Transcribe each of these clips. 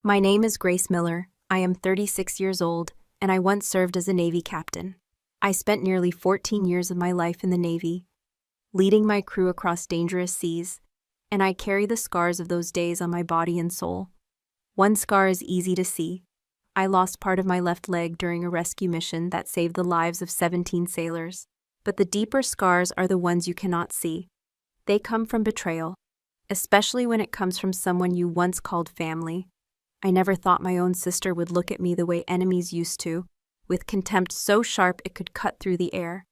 My name is Grace Miller. I am 36 years old, and I once served as a Navy captain. I spent nearly 14 years of my life in the Navy, leading my crew across dangerous seas, and I carry the scars of those days on my body and soul. One scar is easy to see. I lost part of my left leg during a rescue mission that saved the lives of 17 sailors. But the deeper scars are the ones you cannot see. They come from betrayal, especially when it comes from someone you once called family. I never thought my own sister would look at me the way enemies used to, with contempt so sharp it could cut through the air.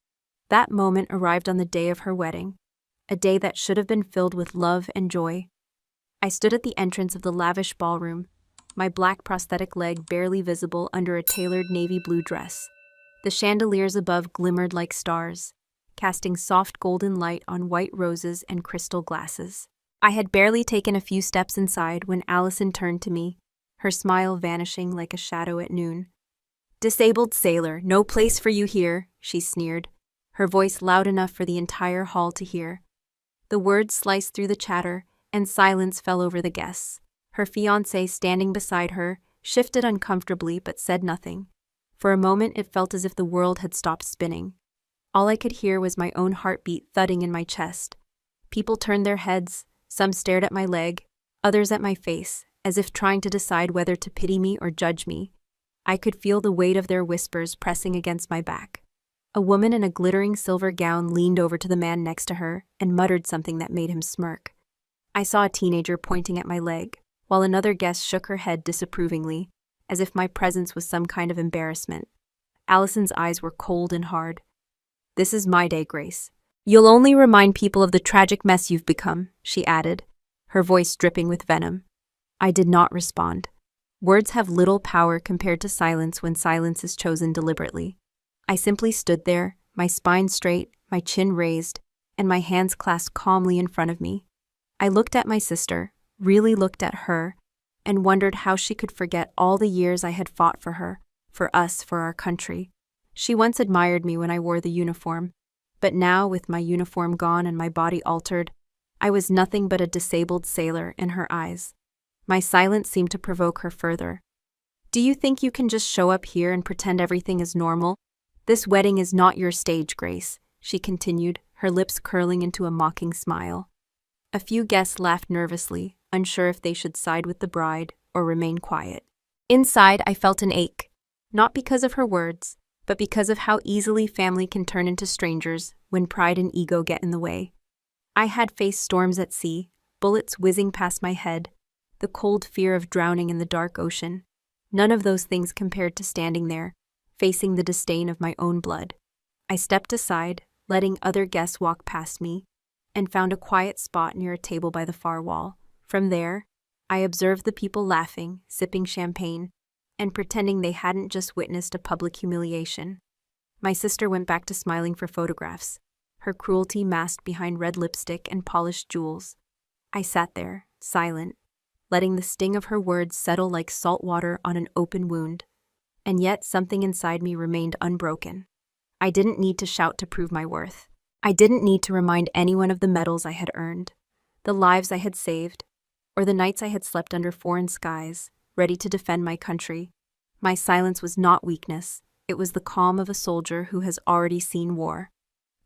That moment arrived on the day of her wedding, a day that should have been filled with love and joy. I stood at the entrance of the lavish ballroom, my black prosthetic leg barely visible under a tailored navy blue dress. The chandeliers above glimmered like stars, casting soft golden light on white roses and crystal glasses. I had barely taken a few steps inside when Allison turned to me, her smile vanishing like a shadow at noon. "Disabled sailor, no place for you here," she sneered, her voice loud enough for the entire hall to hear. The words sliced through the chatter, and silence fell over the guests. Her fiancé, standing beside her, shifted uncomfortably but said nothing. For a moment it felt as if the world had stopped spinning. All I could hear was my own heartbeat thudding in my chest. People turned their heads, some stared at my leg, others at my face, as if trying to decide whether to pity me or judge me. I could feel the weight of their whispers pressing against my back. A woman in a glittering silver gown leaned over to the man next to her and muttered something that made him smirk. I saw a teenager pointing at my leg, while another guest shook her head disapprovingly, as if my presence was some kind of embarrassment. Allison's eyes were cold and hard. "This is my day, Grace. You'll only remind people of the tragic mess you've become," she added, her voice dripping with venom. I did not respond. Words have little power compared to silence when silence is chosen deliberately. I simply stood there, my spine straight, my chin raised, and my hands clasped calmly in front of me. I looked at my sister, really looked at her, and wondered how she could forget all the years I had fought for her, for us, for our country. She once admired me when I wore the uniform, but now, with my uniform gone and my body altered, I was nothing but a disabled sailor in her eyes. My silence seemed to provoke her further. "Do you think you can just show up here and pretend everything is normal? This wedding is not your stage, Grace," she continued, her lips curling into a mocking smile. A few guests laughed nervously, unsure if they should side with the bride or remain quiet. Inside, I felt an ache, not because of her words, but because of how easily family can turn into strangers when pride and ego get in the way. I had faced storms at sea, bullets whizzing past my head, the cold fear of drowning in the dark ocean. None of those things compared to standing there, facing the disdain of my own blood. I stepped aside, letting other guests walk past me, and found a quiet spot near a table by the far wall. From there, I observed the people laughing, sipping champagne, and pretending they hadn't just witnessed a public humiliation. My sister went back to smiling for photographs, her cruelty masked behind red lipstick and polished jewels. I sat there, silent, letting the sting of her words settle like salt water on an open wound. And yet something inside me remained unbroken. I didn't need to shout to prove my worth. I didn't need to remind anyone of the medals I had earned, the lives I had saved, or the nights I had slept under foreign skies, ready to defend my country. My silence was not weakness. It was the calm of a soldier who has already seen war.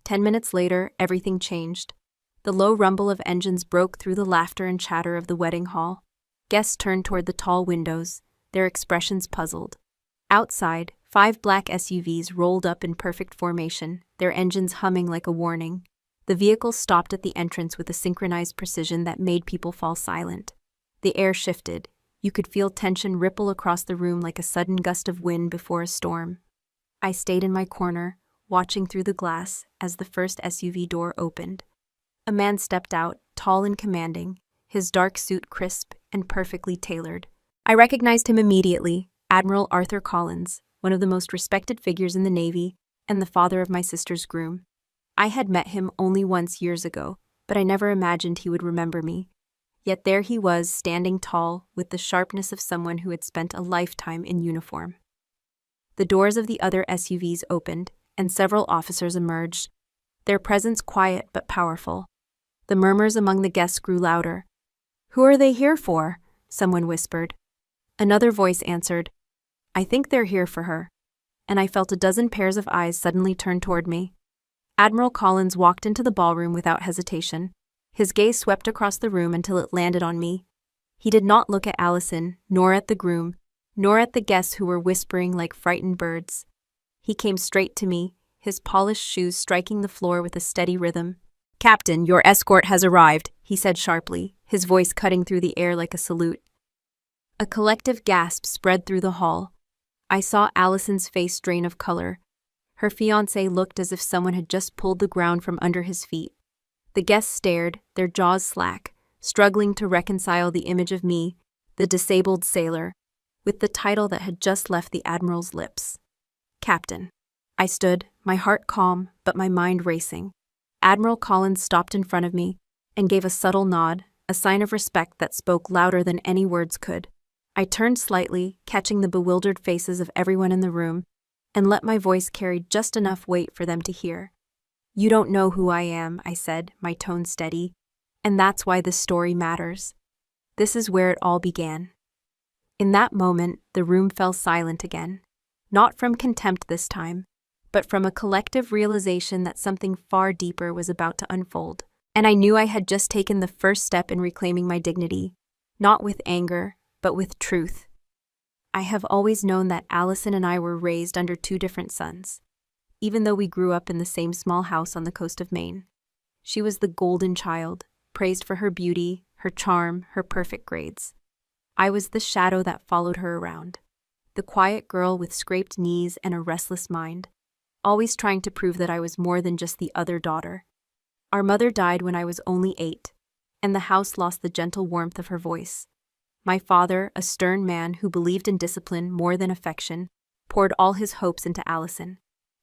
10 minutes later, everything changed. The low rumble of engines broke through the laughter and chatter of the wedding hall. Guests turned toward the tall windows, their expressions puzzled. Outside, 5 black SUVs rolled up in perfect formation, their engines humming like a warning. The vehicles stopped at the entrance with a synchronized precision that made people fall silent. The air shifted. You could feel tension ripple across the room like a sudden gust of wind before a storm. I stayed in my corner, watching through the glass as the first SUV door opened. A man stepped out, tall and commanding, his dark suit crisp and perfectly tailored. I recognized him immediately, Admiral Arthur Collins, one of the most respected figures in the Navy and the father of my sister's groom. I had met him only once years ago, but I never imagined he would remember me. Yet there he was, standing tall, with the sharpness of someone who had spent a lifetime in uniform. The doors of the other SUVs opened, and several officers emerged, their presence quiet but powerful. The murmurs among the guests grew louder. "Who are they here for?" someone whispered. Another voice answered, "I think they're here for her." And I felt a dozen pairs of eyes suddenly turn toward me. Admiral Collins walked into the ballroom without hesitation. His gaze swept across the room until it landed on me. He did not look at Allison, nor at the groom, nor at the guests who were whispering like frightened birds. He came straight to me, his polished shoes striking the floor with a steady rhythm. "Captain, your escort has arrived," he said sharply, his voice cutting through the air like a salute. A collective gasp spread through the hall. I saw Allison's face drain of color. Her fiancé looked as if someone had just pulled the ground from under his feet. The guests stared, their jaws slack, struggling to reconcile the image of me, the disabled sailor, with the title that had just left the Admiral's lips. Captain. I stood, my heart calm, but my mind racing. Admiral Collins stopped in front of me and gave a subtle nod, a sign of respect that spoke louder than any words could. I turned slightly, catching the bewildered faces of everyone in the room, and let my voice carry just enough weight for them to hear. "You don't know who I am," I said, my tone steady, "and that's why this story matters. This is where it all began." In that moment, the room fell silent again, not from contempt this time, but from a collective realization that something far deeper was about to unfold. And I knew I had just taken the first step in reclaiming my dignity, not with anger, but with truth. I have always known that Allison and I were raised under two different suns, even though we grew up in the same small house on the coast of Maine. She was the golden child, praised for her beauty, her charm, her perfect grades. I was the shadow that followed her around, the quiet girl with scraped knees and a restless mind, always trying to prove that I was more than just the other daughter. Our mother died when I was only 8, and the house lost the gentle warmth of her voice. My father, a stern man who believed in discipline more than affection, poured all his hopes into Allison.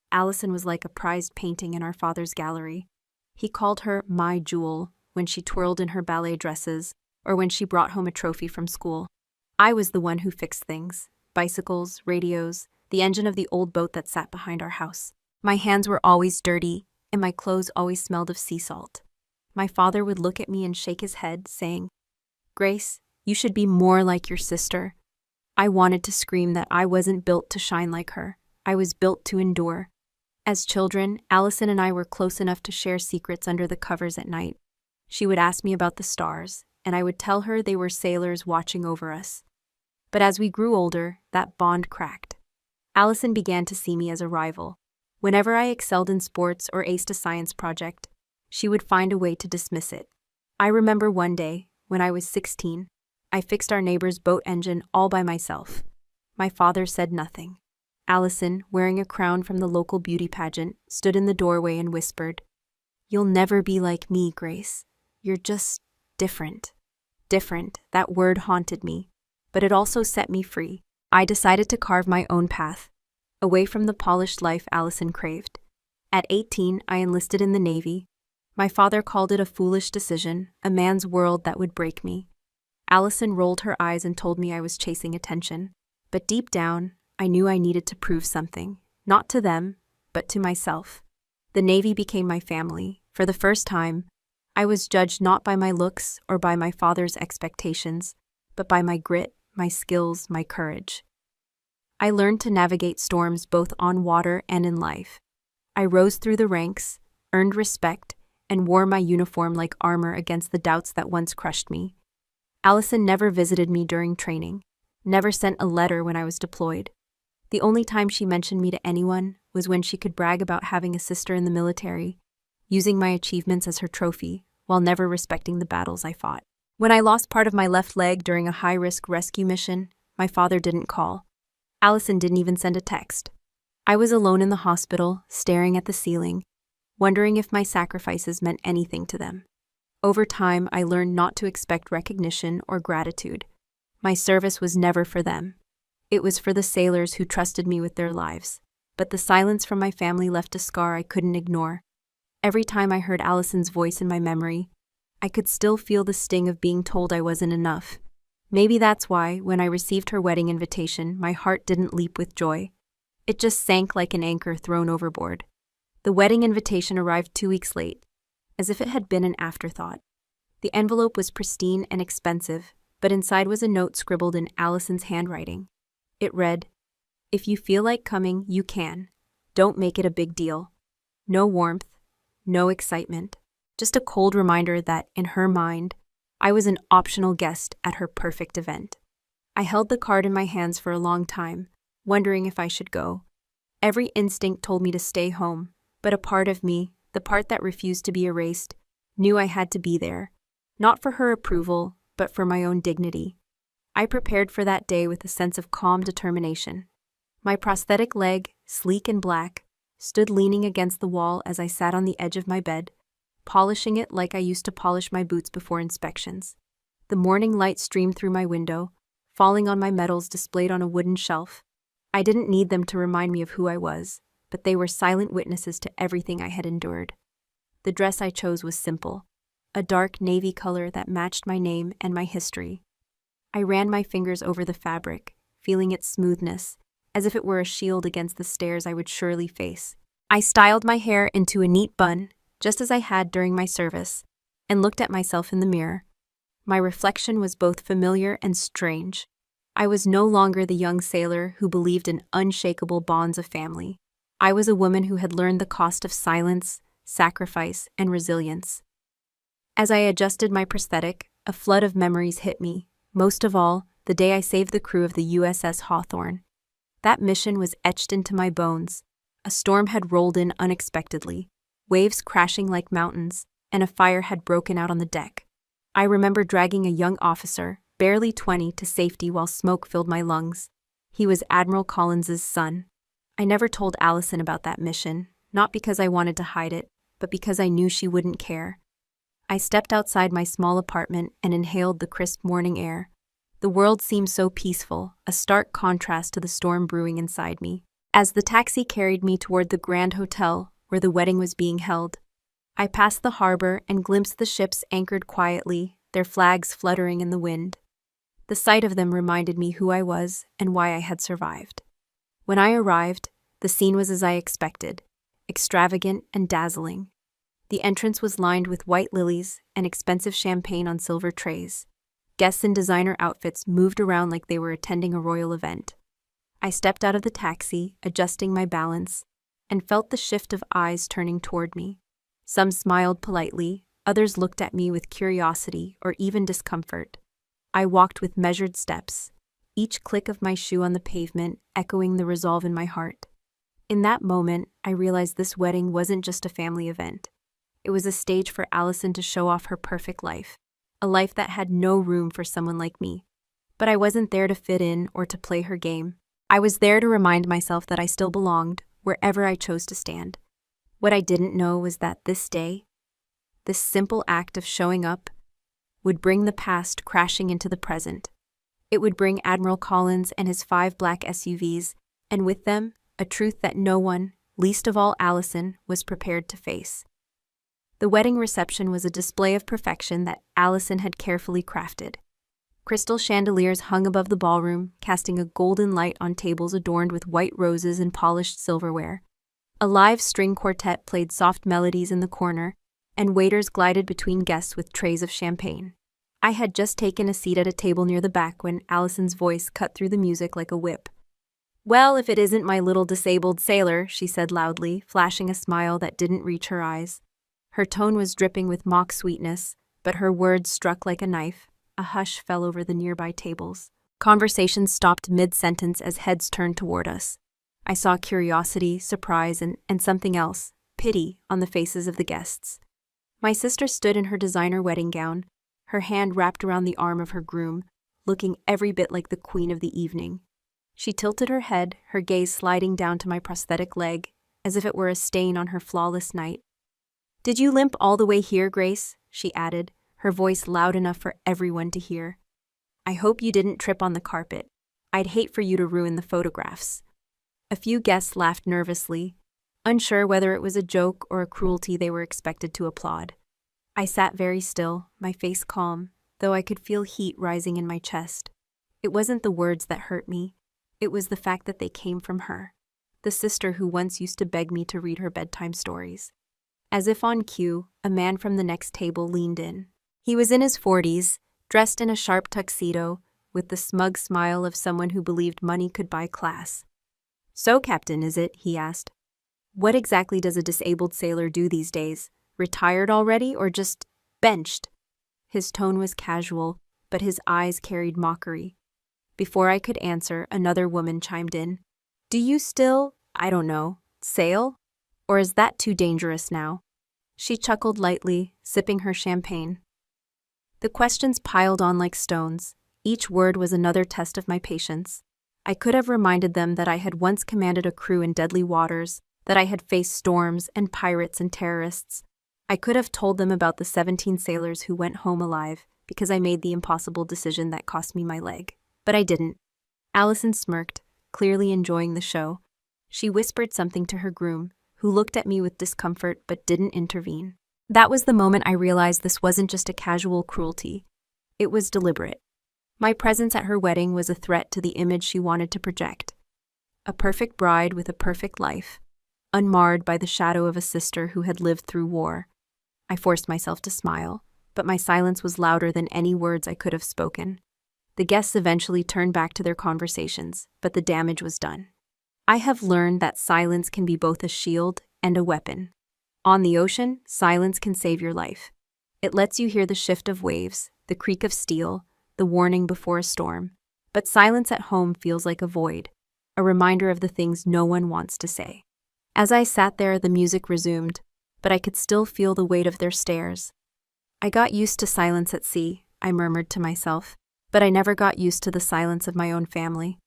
Allison was like a prized painting in our father's gallery. He called her "my jewel" when she twirled in her ballet dresses or when she brought home a trophy from school. I was the one who fixed things: bicycles, radios, the engine of the old boat that sat behind our house. My hands were always dirty, and my clothes always smelled of sea salt. My father would look at me and shake his head, saying, "Grace, you should be more like your sister." I wanted to scream that I wasn't built to shine like her. I was built to endure. As children, Allison and I were close enough to share secrets under the covers at night. She would ask me about the stars, and I would tell her they were sailors watching over us. But as we grew older, that bond cracked. Allison began to see me as a rival. Whenever I excelled in sports or aced a science project, she would find a way to dismiss it. I remember one day, when I was 16, I fixed our neighbor's boat engine all by myself. My father said nothing. Allison, wearing a crown from the local beauty pageant, stood in the doorway and whispered, "You'll never be like me, Grace. You're just different." Different, that word haunted me, but it also set me free. I decided to carve my own path, away from the polished life Allison craved. At 18, I enlisted in the Navy. My father called it a foolish decision, a man's world that would break me. Allison rolled her eyes and told me I was chasing attention. But deep down, I knew I needed to prove something, not to them, but to myself. The Navy became my family. For the first time, I was judged not by my looks or by my father's expectations, but by my grit, my skills, my courage. I learned to navigate storms both on water and in life. I rose through the ranks, earned respect, and wore my uniform like armor against the doubts that once crushed me. Allison never visited me during training, never sent a letter when I was deployed. The only time she mentioned me to anyone was when she could brag about having a sister in the military, using my achievements as her trophy, while never respecting the battles I fought. When I lost part of my left leg during a high-risk rescue mission, my father didn't call. Allison didn't even send a text. I was alone in the hospital, staring at the ceiling, wondering if my sacrifices meant anything to them. Over time, I learned not to expect recognition or gratitude. My service was never for them. It was for the sailors who trusted me with their lives. But the silence from my family left a scar I couldn't ignore. Every time I heard Allison's voice in my memory, I could still feel the sting of being told I wasn't enough. Maybe that's why, when I received her wedding invitation, my heart didn't leap with joy. It just sank like an anchor thrown overboard. The wedding invitation arrived 2 weeks late, as if it had been an afterthought. The envelope was pristine and expensive, but inside was a note scribbled in Allison's handwriting. It read, "If you feel like coming, you can. Don't make it a big deal. No warmth, no excitement. Just a cold reminder that, in her mind, I was an optional guest at her perfect event." I held the card in my hands for a long time, wondering if I should go. Every instinct told me to stay home, but a part of me, the part that refused to be erased, knew I had to be there, not for her approval, but for my own dignity. I prepared for that day with a sense of calm determination. My prosthetic leg, sleek and black, stood leaning against the wall as I sat on the edge of my bed, polishing it like I used to polish my boots before inspections. The morning light streamed through my window, falling on my medals displayed on a wooden shelf. I didn't need them to remind me of who I was, but they were silent witnesses to everything I had endured. The dress I chose was simple, a dark navy color that matched my name and my history. I ran my fingers over the fabric, feeling its smoothness, as if it were a shield against the stares I would surely face. I styled my hair into a neat bun, just as I had during my service, and looked at myself in the mirror. My reflection was both familiar and strange. I was no longer the young sailor who believed in unshakable bonds of family. I was a woman who had learned the cost of silence, sacrifice, and resilience. As I adjusted my prosthetic, a flood of memories hit me, most of all, the day I saved the crew of the USS Hawthorne. That mission was etched into my bones. A storm had rolled in unexpectedly, waves crashing like mountains, and a fire had broken out on the deck. I remember dragging a young officer, barely 20, to safety while smoke filled my lungs. He was Admiral Collins's son. I never told Allison about that mission, not because I wanted to hide it, but because I knew she wouldn't care. I stepped outside my small apartment and inhaled the crisp morning air. The world seemed so peaceful, a stark contrast to the storm brewing inside me. As the taxi carried me toward the Grand Hotel, where the wedding was being held, I passed the harbor and glimpsed the ships anchored quietly, their flags fluttering in the wind. The sight of them reminded me who I was and why I had survived. When I arrived, the scene was as I expected, extravagant and dazzling. The entrance was lined with white lilies and expensive champagne on silver trays. Guests in designer outfits moved around like they were attending a royal event. I stepped out of the taxi, adjusting my balance, and felt the shift of eyes turning toward me. Some smiled politely, others looked at me with curiosity or even discomfort. I walked with measured steps, each click of my shoe on the pavement echoing the resolve in my heart. In that moment, I realized this wedding wasn't just a family event. It was a stage for Allison to show off her perfect life, a life that had no room for someone like me. But I wasn't there to fit in or to play her game. I was there to remind myself that I still belonged, wherever I chose to stand. What I didn't know was that this day, this simple act of showing up, would bring the past crashing into the present. It would bring Admiral Collins and his 5 black SUVs, and with them, a truth that no one, least of all Allison, was prepared to face. The wedding reception was a display of perfection that Allison had carefully crafted. Crystal chandeliers hung above the ballroom, casting a golden light on tables adorned with white roses and polished silverware. A live string quartet played soft melodies in the corner, and waiters glided between guests with trays of champagne. I had just taken a seat at a table near the back when Allison's voice cut through the music like a whip. "Well, if it isn't my little disabled sailor," she said loudly, flashing a smile that didn't reach her eyes. Her tone was dripping with mock sweetness, but her words struck like a knife. A hush fell over the nearby tables. Conversation stopped mid-sentence as heads turned toward us. I saw curiosity, surprise, and something else, pity, on the faces of the guests. My sister stood in her designer wedding gown, her hand wrapped around the arm of her groom, looking every bit like the queen of the evening. She tilted her head, her gaze sliding down to my prosthetic leg, as if it were a stain on her flawless night. "Did you limp all the way here, Grace?" she added, her voice loud enough for everyone to hear. "I hope you didn't trip on the carpet. I'd hate for you to ruin the photographs." A few guests laughed nervously, unsure whether it was a joke or a cruelty they were expected to applaud. I sat very still, my face calm, though I could feel heat rising in my chest. It wasn't the words that hurt me. It was the fact that they came from her, the sister who once used to beg me to read her bedtime stories. As if on cue, a man from the next table leaned in. He was in his 40s, dressed in a sharp tuxedo, with the smug smile of someone who believed money could buy class. "So, Captain, is it?" he asked. "What exactly does a disabled sailor do these days? Retired already or just benched?" His tone was casual, but his eyes carried mockery. Before I could answer, another woman chimed in. "Do you still, I don't know, sail? Or is that too dangerous now?" She chuckled lightly, sipping her champagne. The questions piled on like stones. Each word was another test of my patience. I could have reminded them that I had once commanded a crew in deadly waters, that I had faced storms and pirates and terrorists. I could have told them about the 17 sailors who went home alive because I made the impossible decision that cost me my leg. But I didn't. Allison smirked, clearly enjoying the show. She whispered something to her groom, who looked at me with discomfort but didn't intervene. That was the moment I realized this wasn't just a casual cruelty. It was deliberate. My presence at her wedding was a threat to the image she wanted to project. A perfect bride with a perfect life, unmarred by the shadow of a sister who had lived through war. I forced myself to smile, but my silence was louder than any words I could have spoken. The guests eventually turned back to their conversations, but the damage was done. I have learned that silence can be both a shield and a weapon. On the ocean, silence can save your life. It lets you hear the shift of waves, the creak of steel, the warning before a storm. But silence at home feels like a void, a reminder of the things no one wants to say. As I sat there, the music resumed, but I could still feel the weight of their stares. "I got used to silence at sea," I murmured to myself, but I never got used to the silence of my own family.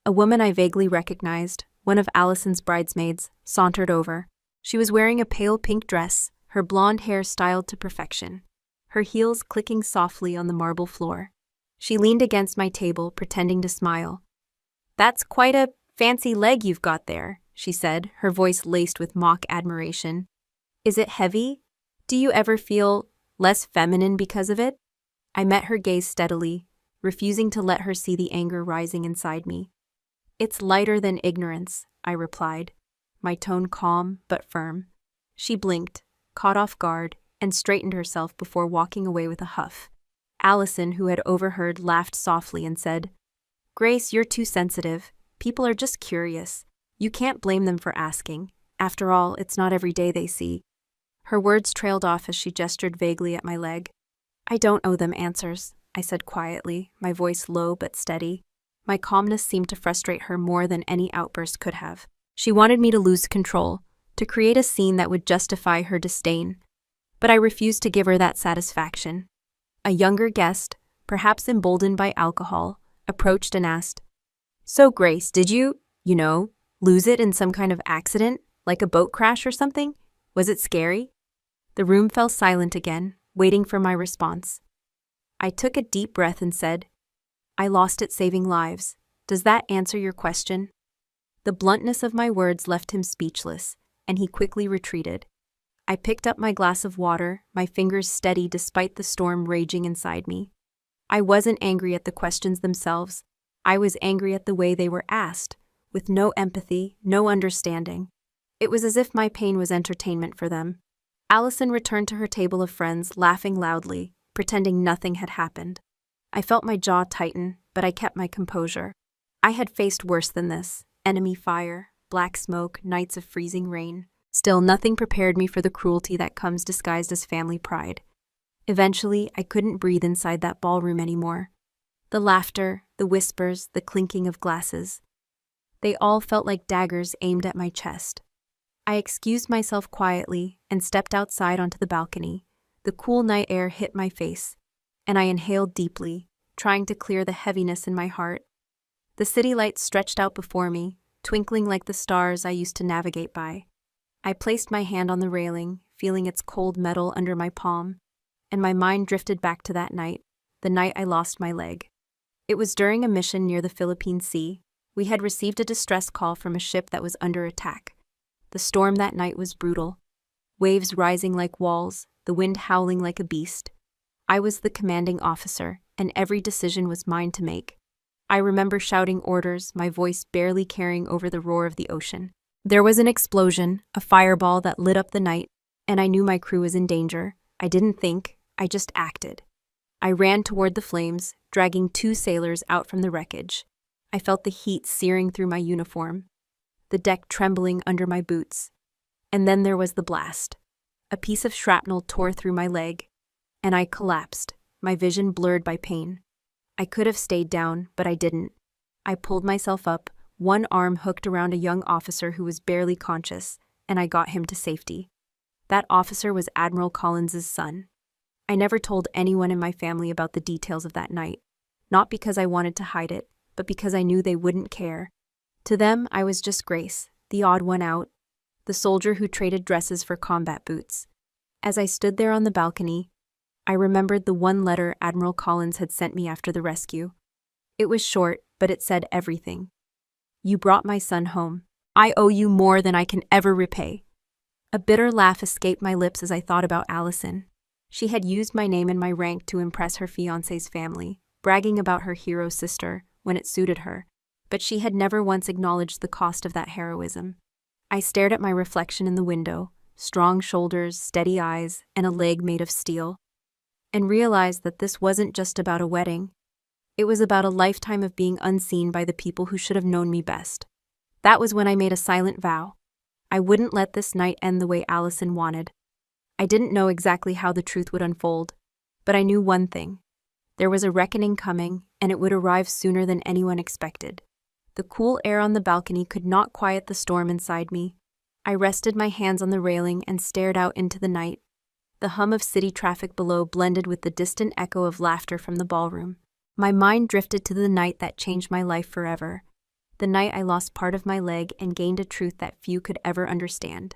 A woman I vaguely recognized, one of Allison's bridesmaids, sauntered over. She was wearing a pale pink dress, her blonde hair styled to perfection, her heels clicking softly on the marble floor. She leaned against my table, pretending to smile. "That's quite a fancy leg you've got there," she said, her voice laced with mock admiration. "Is it heavy? Do you ever feel less feminine because of it?" I met her gaze steadily, refusing to let her see the anger rising inside me. "It's lighter than ignorance," I replied, my tone calm but firm. She blinked, caught off guard, and straightened herself before walking away with a huff. Allison, who had overheard, laughed softly and said, "Grace, you're too sensitive. People are just curious. You can't blame them for asking. After all, it's not every day they see." Her words trailed off as she gestured vaguely at my leg. "I don't owe them answers," I said quietly, my voice low but steady. My calmness seemed to frustrate her more than any outburst could have. She wanted me to lose control, to create a scene that would justify her disdain. But I refused to give her that satisfaction. A younger guest, perhaps emboldened by alcohol, approached and asked, "So, Grace, did you, lose it in some kind of accident, like a boat crash or something? Was it scary?" The room fell silent again, waiting for my response. I took a deep breath and said, "I lost it saving lives. Does that answer your question?" The bluntness of my words left him speechless, and he quickly retreated. I picked up my glass of water, my fingers steady despite the storm raging inside me. I wasn't angry at the questions themselves. I was angry at the way they were asked, with no empathy, no understanding. It was as if my pain was entertainment for them. Allison returned to her table of friends, laughing loudly, pretending nothing had happened. I felt my jaw tighten, but I kept my composure. I had faced worse than this: enemy fire, black smoke, nights of freezing rain. Still, nothing prepared me for the cruelty that comes disguised as family pride. Eventually, I couldn't breathe inside that ballroom anymore. The laughter, the whispers, the clinking of glasses. They all felt like daggers aimed at my chest. I excused myself quietly and stepped outside onto the balcony. The cool night air hit my face, and I inhaled deeply, trying to clear the heaviness in my heart. The city lights stretched out before me, twinkling like the stars I used to navigate by. I placed my hand on the railing, feeling its cold metal under my palm, and my mind drifted back to that night, the night I lost my leg. It was during a mission near the Philippine Sea. We had received a distress call from a ship that was under attack. The storm that night was brutal. Waves rising like walls, the wind howling like a beast. I was the commanding officer, and every decision was mine to make. I remember shouting orders, my voice barely carrying over the roar of the ocean. There was an explosion, a fireball that lit up the night, and I knew my crew was in danger. I didn't think, I just acted. I ran toward the flames, dragging 2 sailors out from the wreckage. I felt the heat searing through my uniform, the deck trembling under my boots. And then there was the blast. A piece of shrapnel tore through my leg, and I collapsed, my vision blurred by pain. I could have stayed down, but I didn't. I pulled myself up, one arm hooked around a young officer who was barely conscious, and I got him to safety. That officer was Admiral Collins's son. I never told anyone in my family about the details of that night, not because I wanted to hide it, but because I knew they wouldn't care. To them, I was just Grace, the odd one out, the soldier who traded dresses for combat boots. As I stood there on the balcony, I remembered the one letter Admiral Collins had sent me after the rescue. It was short, but it said everything. "You brought my son home. I owe you more than I can ever repay." A bitter laugh escaped my lips as I thought about Allison. She had used my name and my rank to impress her fiancé's family, bragging about her hero sister when it suited her, but she had never once acknowledged the cost of that heroism. I stared at my reflection in the window, strong shoulders, steady eyes, and a leg made of steel, and realized that this wasn't just about a wedding. It was about a lifetime of being unseen by the people who should have known me best. That was when I made a silent vow. I wouldn't let this night end the way Allison wanted. I didn't know exactly how the truth would unfold, but I knew one thing. There was a reckoning coming, and it would arrive sooner than anyone expected. The cool air on the balcony could not quiet the storm inside me. I rested my hands on the railing and stared out into the night. The hum of city traffic below blended with the distant echo of laughter from the ballroom. My mind drifted to the night that changed my life forever. The night I lost part of my leg and gained a truth that few could ever understand.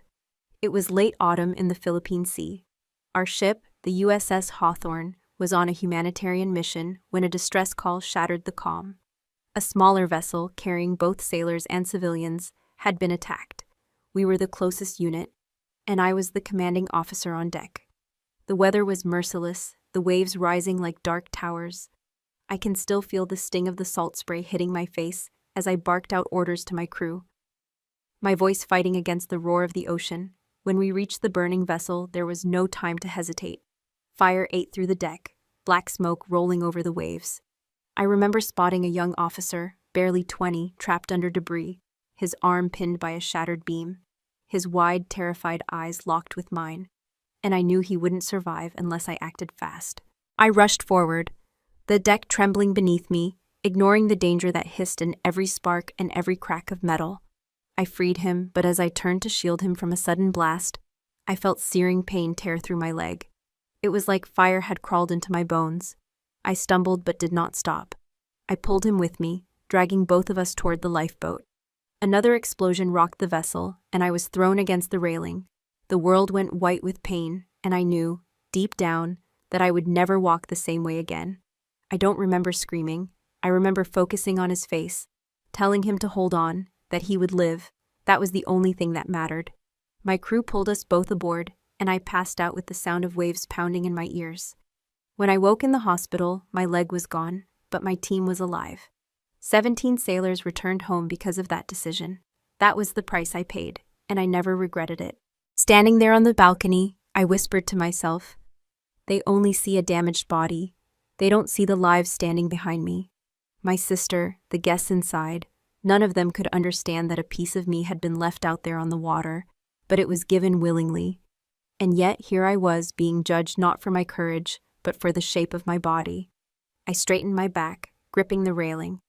It was late autumn in the Philippine Sea. Our ship, the USS Hawthorne, was on a humanitarian mission when a distress call shattered the calm. A smaller vessel, carrying both sailors and civilians, had been attacked. We were the closest unit, and I was the commanding officer on deck. The weather was merciless, the waves rising like dark towers. I can still feel the sting of the salt spray hitting my face as I barked out orders to my crew, my voice fighting against the roar of the ocean. When we reached the burning vessel, there was no time to hesitate. Fire ate through the deck, black smoke rolling over the waves. I remember spotting a young officer, barely 20, trapped under debris, his arm pinned by a shattered beam, his wide, terrified eyes locked with mine, and I knew he wouldn't survive unless I acted fast. I rushed forward, the deck trembling beneath me, ignoring the danger that hissed in every spark and every crack of metal. I freed him, but as I turned to shield him from a sudden blast, I felt searing pain tear through my leg. It was like fire had crawled into my bones. I stumbled but did not stop. I pulled him with me, dragging both of us toward the lifeboat. Another explosion rocked the vessel, and I was thrown against the railing. The world went white with pain, and I knew, deep down, that I would never walk the same way again. I don't remember screaming. I remember focusing on his face, telling him to hold on, that he would live. That was the only thing that mattered. My crew pulled us both aboard, and I passed out with the sound of waves pounding in my ears. When I woke in the hospital, my leg was gone, but my team was alive. 17 sailors returned home because of that decision. That was the price I paid, and I never regretted it. Standing there on the balcony, I whispered to myself, "They only see a damaged body. They don't see the lives standing behind me. My sister, the guests inside, none of them could understand that a piece of me had been left out there on the water, but it was given willingly. And yet here I was being judged not for my courage, but for the shape of my body." I straightened my back, gripping the railing.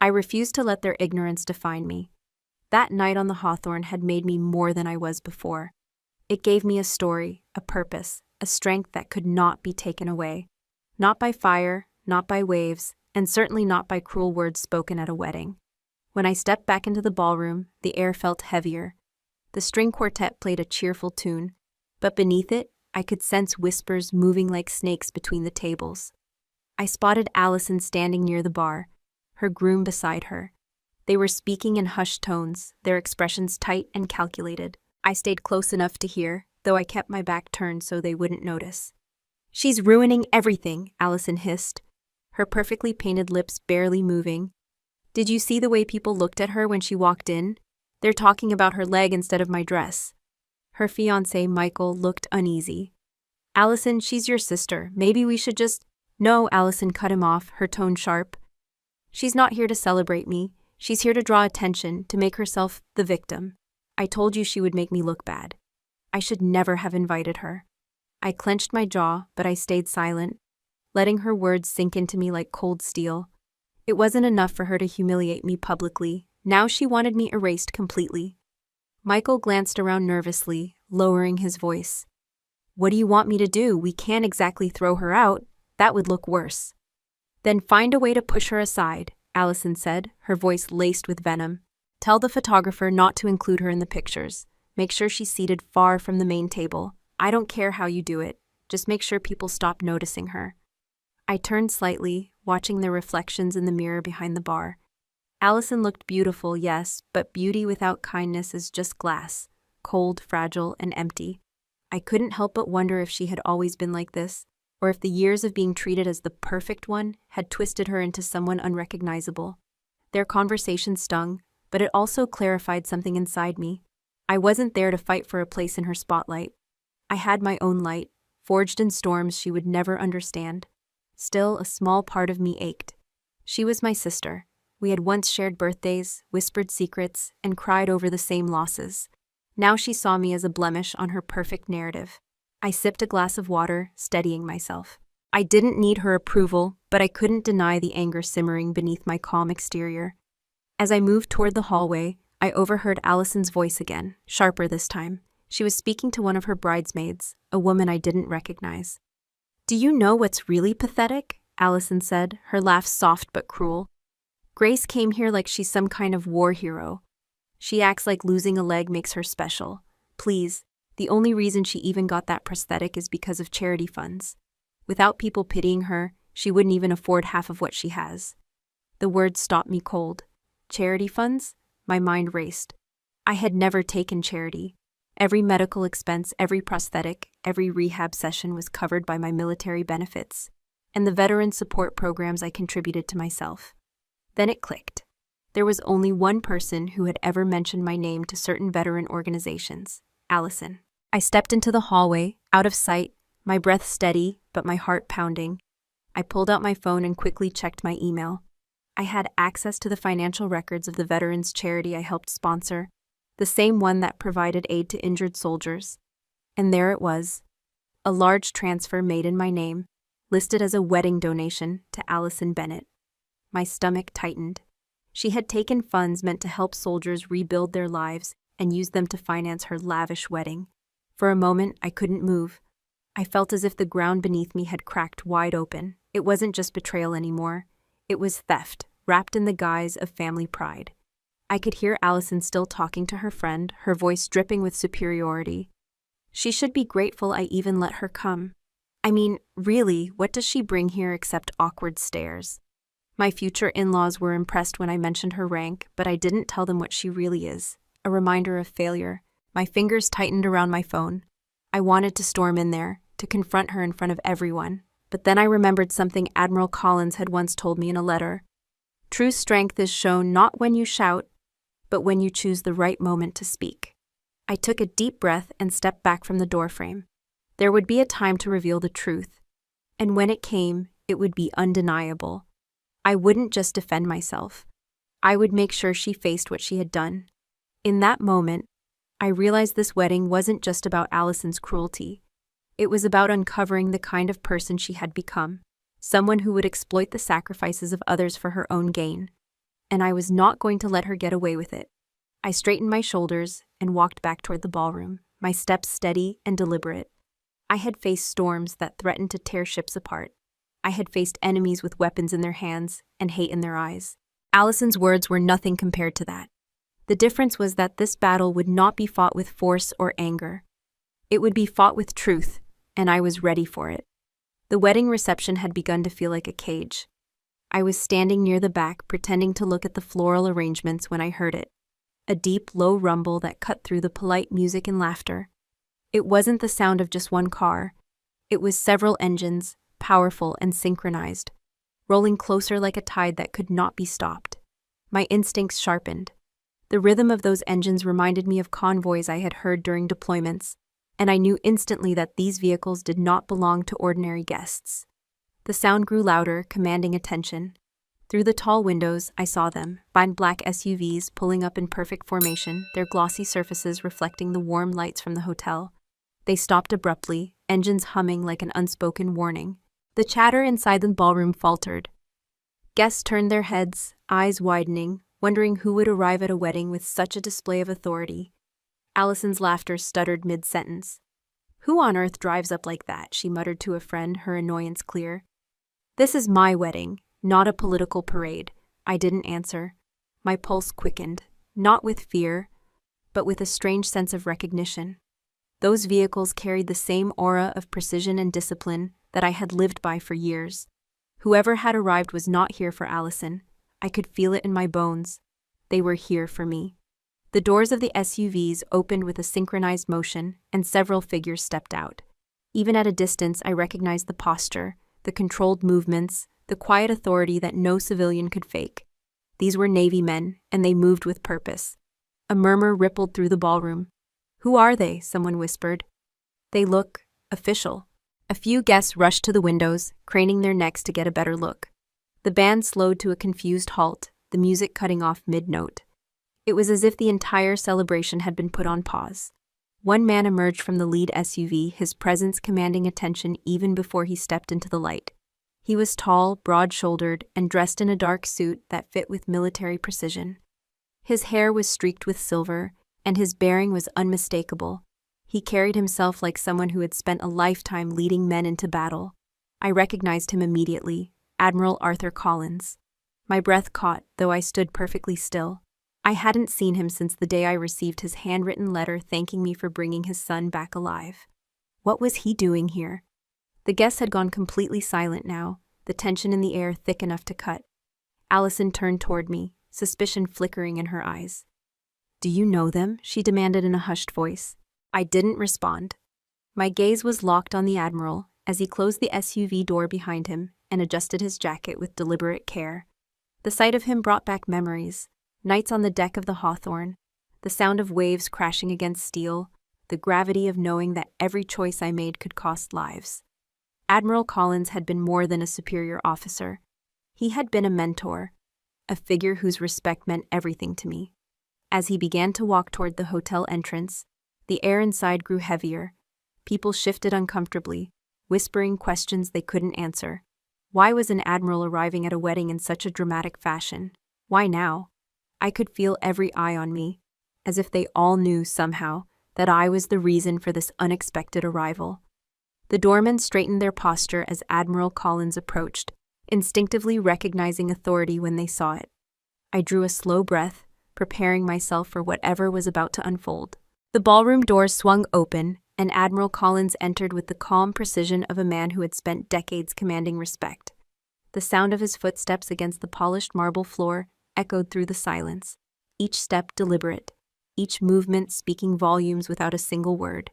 I refused to let their ignorance define me. That night on the Hawthorne had made me more than I was before. It gave me a story, a purpose, a strength that could not be taken away. Not by fire, not by waves, and certainly not by cruel words spoken at a wedding. When I stepped back into the ballroom, the air felt heavier. The string quartet played a cheerful tune, but beneath it, I could sense whispers moving like snakes between the tables. I spotted Allison standing near the bar, her groom beside her. They were speaking in hushed tones, their expressions tight and calculated. I stayed close enough to hear, though I kept my back turned so they wouldn't notice. "She's ruining everything," Allison hissed, her perfectly painted lips barely moving. "Did you see the way people looked at her when she walked in? They're talking about her leg instead of my dress." Her fiancé, Michael, looked uneasy. "Allison, she's your sister. Maybe we should just..." No, Allison cut him off, her tone sharp. She's not here to celebrate me. She's here to draw attention, to make herself the victim. I told you she would make me look bad. I should never have invited her. I clenched my jaw, but I stayed silent, letting her words sink into me like cold steel. It wasn't enough for her to humiliate me publicly. Now she wanted me erased completely. Michael glanced around nervously, lowering his voice. What do you want me to do? We can't exactly throw her out. That would look worse. Then find a way to push her aside, Allison said, her voice laced with venom. Tell the photographer not to include her in the pictures. Make sure she's seated far from the main table. I don't care how you do it. Just make sure people stop noticing her. I turned slightly, watching the reflections in the mirror behind the bar. Allison looked beautiful, yes, but beauty without kindness is just glass, cold, fragile, and empty. I couldn't help but wonder if she had always been like this, or if the years of being treated as the perfect one had twisted her into someone unrecognizable. Their conversation stung, but it also clarified something inside me. I wasn't there to fight for a place in her spotlight. I had my own light, forged in storms she would never understand. Still, a small part of me ached. She was my sister. We had once shared birthdays, whispered secrets, and cried over the same losses. Now she saw me as a blemish on her perfect narrative. I sipped a glass of water, steadying myself. I didn't need her approval, but I couldn't deny the anger simmering beneath my calm exterior. As I moved toward the hallway, I overheard Allison's voice again, sharper this time. She was speaking to one of her bridesmaids, a woman I didn't recognize. Do you know what's really pathetic? Allison said, her laugh soft but cruel. Grace came here like she's some kind of war hero. She acts like losing a leg makes her special. Please, the only reason she even got that prosthetic is because of charity funds. Without people pitying her, she wouldn't even afford half of what she has. The words stopped me cold. Charity funds? My mind raced. I had never taken charity. Every medical expense, every prosthetic, every rehab session was covered by my military benefits and the veteran support programs I contributed to myself. Then it clicked. There was only one person who had ever mentioned my name to certain veteran organizations, Allison. I stepped into the hallway, out of sight, my breath steady, but my heart pounding. I pulled out my phone and quickly checked my email. I had access to the financial records of the veterans charity I helped sponsor, the same one that provided aid to injured soldiers. And there it was, a large transfer made in my name, listed as a wedding donation to Allison Bennett. My stomach tightened. She had taken funds meant to help soldiers rebuild their lives and used them to finance her lavish wedding. For a moment, I couldn't move. I felt as if the ground beneath me had cracked wide open. It wasn't just betrayal anymore. It was theft, wrapped in the guise of family pride. I could hear Allison still talking to her friend, her voice dripping with superiority. She should be grateful I even let her come. I mean, really, what does she bring here except awkward stares? My future in-laws were impressed when I mentioned her rank, but I didn't tell them what she really is. A reminder of failure. My fingers tightened around my phone. I wanted to storm in there, to confront her in front of everyone. But then I remembered something Admiral Collins had once told me in a letter. True strength is shown not when you shout, but when you choose the right moment to speak. I took a deep breath and stepped back from the doorframe. There would be a time to reveal the truth, and when it came, it would be undeniable. I wouldn't just defend myself. I would make sure she faced what she had done. In that moment, I realized this wedding wasn't just about Allison's cruelty. It was about uncovering the kind of person she had become, someone who would exploit the sacrifices of others for her own gain. And I was not going to let her get away with it. I straightened my shoulders and walked back toward the ballroom, my steps steady and deliberate. I had faced storms that threatened to tear ships apart. I had faced enemies with weapons in their hands and hate in their eyes. Allison's words were nothing compared to that. The difference was that this battle would not be fought with force or anger. It would be fought with truth, and I was ready for it. The wedding reception had begun to feel like a cage. I was standing near the back, pretending to look at the floral arrangements when I heard it. A deep, low rumble that cut through the polite music and laughter. It wasn't the sound of just one car. It was several engines, powerful and synchronized, rolling closer like a tide that could not be stopped. My instincts sharpened. The rhythm of those engines reminded me of convoys I had heard during deployments, and I knew instantly that these vehicles did not belong to ordinary guests. The sound grew louder, commanding attention. Through the tall windows, I saw them, fine black SUVs pulling up in perfect formation, their glossy surfaces reflecting the warm lights from the hotel. They stopped abruptly, engines humming like an unspoken warning. The chatter inside the ballroom faltered. Guests turned their heads, eyes widening, wondering who would arrive at a wedding with such a display of authority. Allison's laughter stuttered mid-sentence. "Who on earth drives up like that?" she muttered to a friend, her annoyance clear. "This is my wedding, not a political parade." I didn't answer. My pulse quickened, not with fear, but with a strange sense of recognition. Those vehicles carried the same aura of precision and discipline that I had lived by for years. Whoever had arrived was not here for Allison. I could feel it in my bones. They were here for me. The doors of the SUVs opened with a synchronized motion, and several figures stepped out. Even at a distance, I recognized the posture, the controlled movements, the quiet authority that no civilian could fake. These were Navy men, and they moved with purpose. A murmur rippled through the ballroom. "Who are they?" someone whispered. "They look official." A few guests rushed to the windows, craning their necks to get a better look. The band slowed to a confused halt, the music cutting off mid-note. It was as if the entire celebration had been put on pause. One man emerged from the lead SUV, his presence commanding attention even before he stepped into the light. He was tall, broad-shouldered, and dressed in a dark suit that fit with military precision. His hair was streaked with silver, and his bearing was unmistakable. He carried himself like someone who had spent a lifetime leading men into battle. I recognized him immediately, Admiral Arthur Collins. My breath caught, though I stood perfectly still. I hadn't seen him since the day I received his handwritten letter thanking me for bringing his son back alive. What was he doing here? The guests had gone completely silent now, the tension in the air thick enough to cut. Allison turned toward me, suspicion flickering in her eyes. "Do you know them?" she demanded in a hushed voice. I didn't respond. My gaze was locked on the Admiral as he closed the SUV door behind him and adjusted his jacket with deliberate care. The sight of him brought back memories, nights on the deck of the Hawthorne, the sound of waves crashing against steel, the gravity of knowing that every choice I made could cost lives. Admiral Collins had been more than a superior officer. He had been a mentor, a figure whose respect meant everything to me. As he began to walk toward the hotel entrance, the air inside grew heavier. People shifted uncomfortably, whispering questions they couldn't answer. Why was an admiral arriving at a wedding in such a dramatic fashion? Why now? I could feel every eye on me, as if they all knew somehow that I was the reason for this unexpected arrival. The doormen straightened their posture as Admiral Collins approached, instinctively recognizing authority when they saw it. I drew a slow breath, preparing myself for whatever was about to unfold. The ballroom doors swung open, and Admiral Collins entered with the calm precision of a man who had spent decades commanding respect. The sound of his footsteps against the polished marble floor echoed through the silence, each step deliberate, each movement speaking volumes without a single word.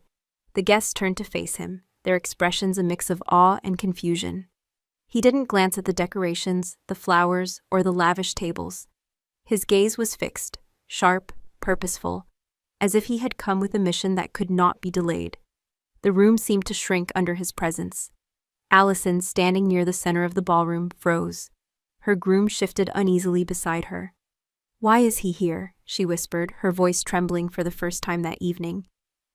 The guests turned to face him, their expressions a mix of awe and confusion. He didn't glance at the decorations, the flowers, or the lavish tables. His gaze was fixed, sharp, purposeful, as if he had come with a mission that could not be delayed. The room seemed to shrink under his presence. Allison, standing near the center of the ballroom, froze. Her groom shifted uneasily beside her. "Why is he here?" she whispered, her voice trembling for the first time that evening.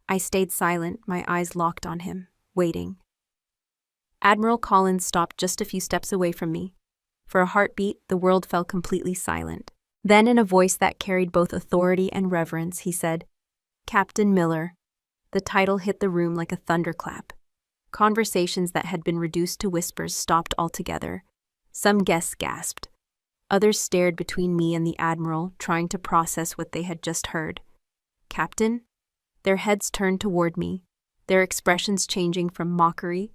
I stayed silent, my eyes locked on him, waiting. Admiral Collins stopped just a few steps away from me. For a heartbeat, the world fell completely silent. Then, in a voice that carried both authority and reverence, he said, "Captain Miller." The title hit the room like a thunderclap. Conversations that had been reduced to whispers stopped altogether. Some guests gasped. Others stared between me and the Admiral, trying to process what they had just heard. "Captain?" Their heads turned toward me, their expressions changing from mockery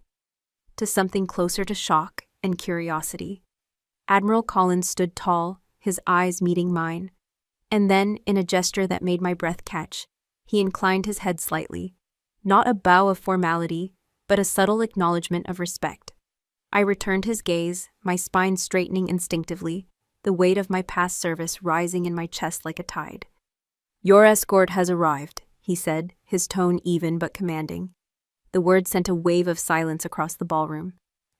to something closer to shock and curiosity. Admiral Collins stood tall, his eyes meeting mine, and then, in a gesture that made my breath catch, he inclined his head slightly. Not a bow of formality, but a subtle acknowledgement of respect. I returned his gaze, my spine straightening instinctively, the weight of my past service rising in my chest like a tide. "Your escort has arrived," he said, his tone even but commanding. The word sent a wave of silence across the ballroom.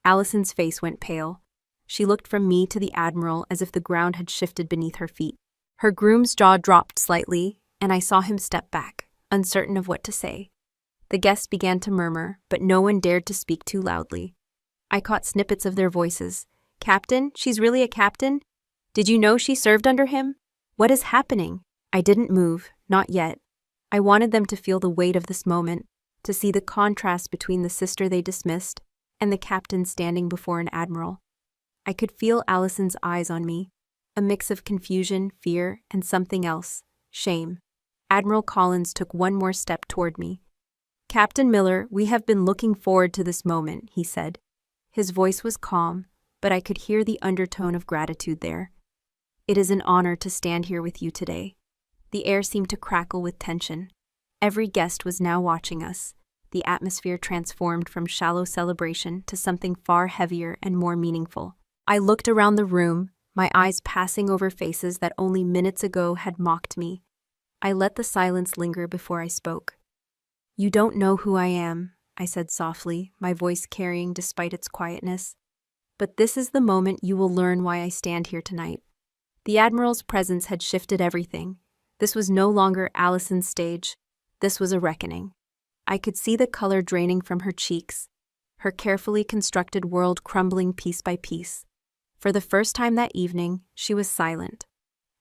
Allison's face went pale. She looked from me to the Admiral as if the ground had shifted beneath her feet. Her groom's jaw dropped slightly, and I saw him step back, uncertain of what to say. The guests began to murmur, but no one dared to speak too loudly. I caught snippets of their voices. "Captain? She's really a captain? Did you know she served under him? What is happening?" I didn't move, not yet. I wanted them to feel the weight of this moment, to see the contrast between the sister they dismissed and the captain standing before an admiral. I could feel Allison's eyes on me, a mix of confusion, fear, and something else, shame. Admiral Collins took one more step toward me. "Captain Miller, we have been looking forward to this moment," he said. His voice was calm, but I could hear the undertone of gratitude there. "It is an honor to stand here with you today." The air seemed to crackle with tension. Every guest was now watching us. The atmosphere transformed from shallow celebration to something far heavier and more meaningful. I looked around the room, my eyes passing over faces that only minutes ago had mocked me. I let the silence linger before I spoke. "You don't know who I am," I said softly, my voice carrying despite its quietness. "But this is the moment you will learn why I stand here tonight." The Admiral's presence had shifted everything. This was no longer Allison's stage. This was a reckoning. I could see the color draining from her cheeks, her carefully constructed world crumbling piece by piece. For the first time that evening, she was silent.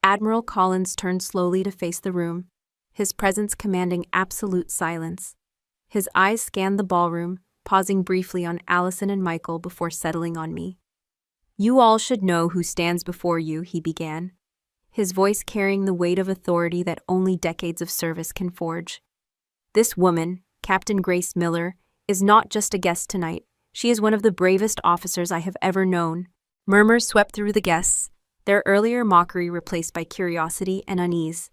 Admiral Collins turned slowly to face the room, his presence commanding absolute silence. His eyes scanned the ballroom, pausing briefly on Allison and Michael before settling on me. "You all should know who stands before you," he began, his voice carrying the weight of authority that only decades of service can forge. "This woman, Captain Grace Miller, is not just a guest tonight. She is one of the bravest officers I have ever known." Murmurs swept through the guests, their earlier mockery replaced by curiosity and unease.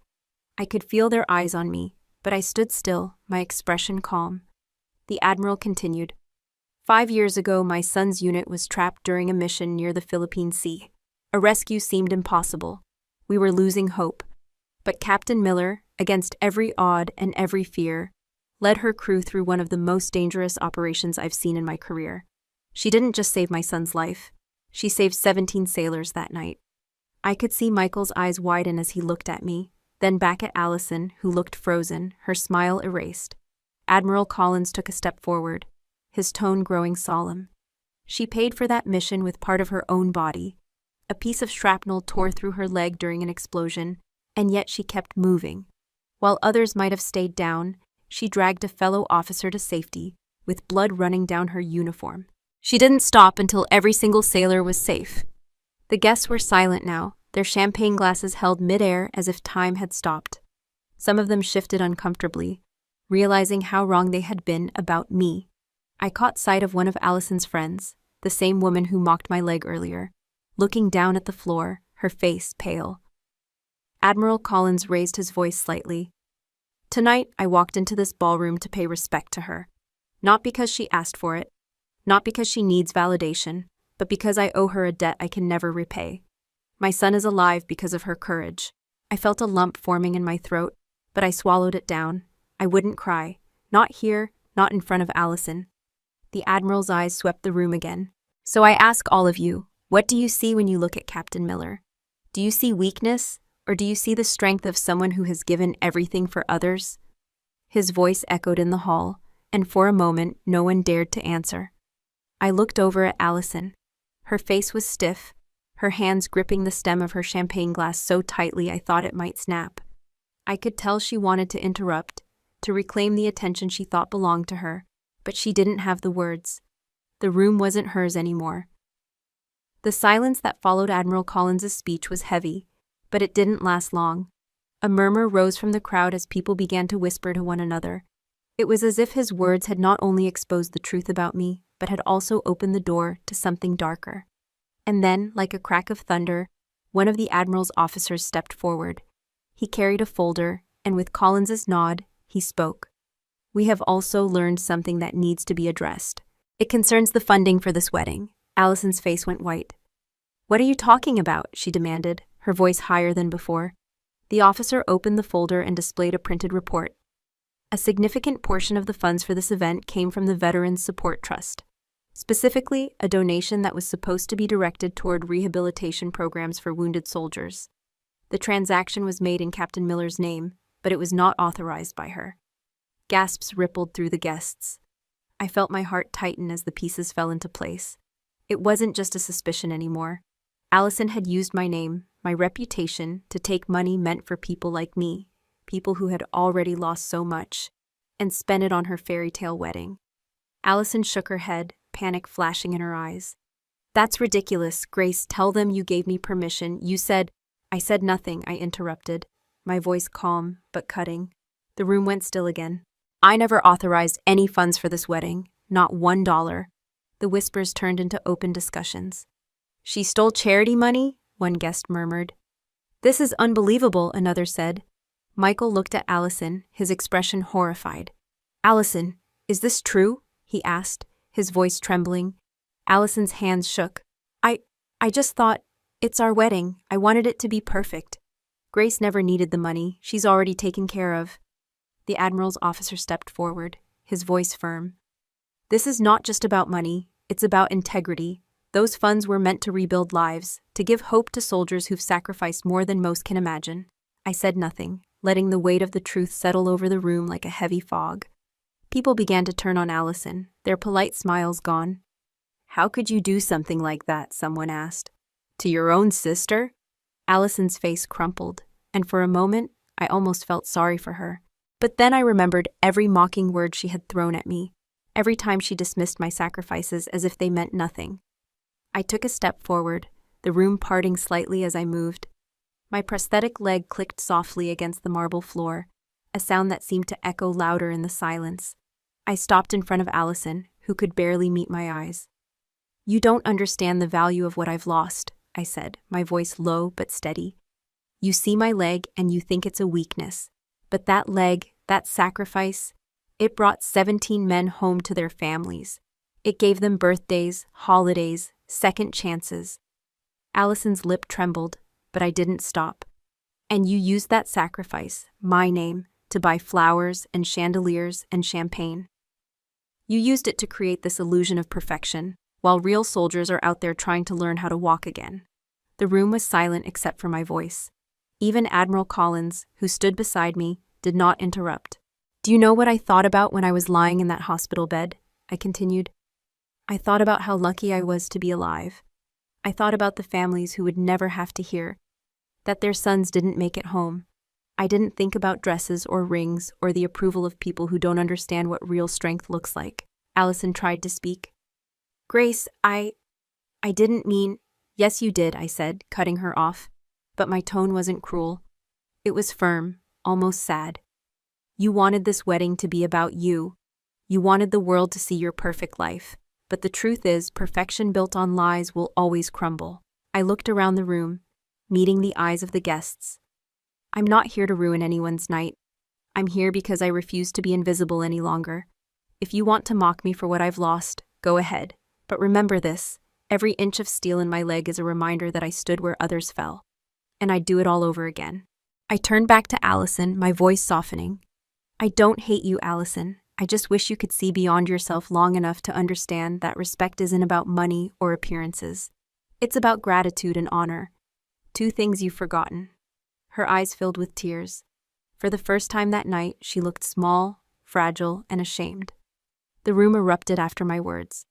I could feel their eyes on me, but I stood still, my expression calm. The Admiral continued. 5 years ago, my son's unit was trapped during a mission near the Philippine Sea. A rescue seemed impossible. We were losing hope. But Captain Miller, against every odd and every fear, led her crew through one of the most dangerous operations I've seen in my career. She didn't just save my son's life. She saved 17 sailors that night. I could see Michael's eyes widen as he looked at me, then back at Allison, who looked frozen, her smile erased. Admiral Collins took a step forward, his tone growing solemn. "She paid for that mission with part of her own body. A piece of shrapnel tore through her leg during an explosion, and yet she kept moving. While others might have stayed down, she dragged a fellow officer to safety, with blood running down her uniform. She didn't stop until every single sailor was safe." The guests were silent now, their champagne glasses held midair as if time had stopped. Some of them shifted uncomfortably, realizing how wrong they had been about me. I caught sight of one of Allison's friends, the same woman who mocked my leg earlier, looking down at the floor, her face pale. Admiral Collins raised his voice slightly. "Tonight, I walked into this ballroom to pay respect to her. Not because she asked for it, not because she needs validation, but because I owe her a debt I can never repay. My son is alive because of her courage." I felt a lump forming in my throat, but I swallowed it down. I wouldn't cry. Not here, not in front of Allison. The Admiral's eyes swept the room again. "So I ask all of you, what do you see when you look at Captain Miller? Do you see weakness, or do you see the strength of someone who has given everything for others?" His voice echoed in the hall, and for a moment no one dared to answer. I looked over at Allison. Her face was stiff, her hands gripping the stem of her champagne glass so tightly I thought it might snap. I could tell she wanted to interrupt, to reclaim the attention she thought belonged to her, but she didn't have the words. The room wasn't hers anymore. The silence that followed Admiral Collins's speech was heavy, but it didn't last long. A murmur rose from the crowd as people began to whisper to one another. It was as if his words had not only exposed the truth about me, but had also opened the door to something darker. And then, like a crack of thunder, one of the Admiral's officers stepped forward. He carried a folder, and with Collins's nod, he spoke. "We have also learned something that needs to be addressed. It concerns the funding for this wedding." Allison's face went white. "What are you talking about?" she demanded, her voice higher than before. The officer opened the folder and displayed a printed report. A significant portion of the funds for this event came from the Veterans Support Trust. Specifically, a donation that was supposed to be directed toward rehabilitation programs for wounded soldiers. The transaction was made in Captain Miller's name, but it was not authorized by her. Gasps rippled through the guests. I felt my heart tighten as the pieces fell into place. It wasn't just a suspicion anymore. Allison had used my name, my reputation, to take money meant for people like me, people who had already lost so much, and spent it on her fairy tale wedding. Allison shook her head, panic flashing in her eyes. That's ridiculous, Grace. Tell them you gave me permission. You said— I said nothing, I interrupted, my voice calm but cutting. The room went still again. I never authorized any funds for this wedding, not $1. The whispers turned into open discussions. She stole charity money? One guest murmured. This is unbelievable, another said. Michael looked at Allison, his expression horrified. Allison, is this true? He asked, his voice trembling. Allison's hands shook. I just thought, it's our wedding. I wanted it to be perfect. Grace never needed the money. She's already taken care of. The Admiral's officer stepped forward, his voice firm. This is not just about money. It's about integrity. Those funds were meant to rebuild lives, to give hope to soldiers who've sacrificed more than most can imagine. I said nothing, letting the weight of the truth settle over the room like a heavy fog. People began to turn on Allison, their polite smiles gone. How could you do something like that? Someone asked. To your own sister? Allison's face crumpled, and for a moment, I almost felt sorry for her. But then I remembered every mocking word she had thrown at me, every time she dismissed my sacrifices as if they meant nothing. I took a step forward, the room parting slightly as I moved. My prosthetic leg clicked softly against the marble floor, a sound that seemed to echo louder in the silence. I stopped in front of Allison, who could barely meet my eyes. You don't understand the value of what I've lost, I said, my voice low but steady. You see my leg and you think it's a weakness. But that leg, that sacrifice, it brought 17 men home to their families. It gave them birthdays, holidays, second chances. Allison's lip trembled, but I didn't stop. And you used that sacrifice, my name, to buy flowers and chandeliers and champagne. You used it to create this illusion of perfection, while real soldiers are out there trying to learn how to walk again. The room was silent except for my voice. Even Admiral Collins, who stood beside me, did not interrupt. Do you know what I thought about when I was lying in that hospital bed? I continued. I thought about how lucky I was to be alive. I thought about the families who would never have to hear that their sons didn't make it home. I didn't think about dresses or rings or the approval of people who don't understand what real strength looks like. Allison tried to speak. Grace, I didn't mean— Yes, you did, I said, cutting her off. But my tone wasn't cruel. It was firm, almost sad. You wanted this wedding to be about you. You wanted the world to see your perfect life. But the truth is, perfection built on lies will always crumble. I looked around the room, meeting the eyes of the guests. I'm not here to ruin anyone's night. I'm here because I refuse to be invisible any longer. If you want to mock me for what I've lost, go ahead. But remember this, every inch of steel in my leg is a reminder that I stood where others fell. And I'd do it all over again. I turned back to Allison, my voice softening. I don't hate you, Allison. I just wish you could see beyond yourself long enough to understand that respect isn't about money or appearances. It's about gratitude and honor. 2 things you've forgotten. Her eyes filled with tears. For the first time that night, she looked small, fragile, and ashamed. The room erupted after my words.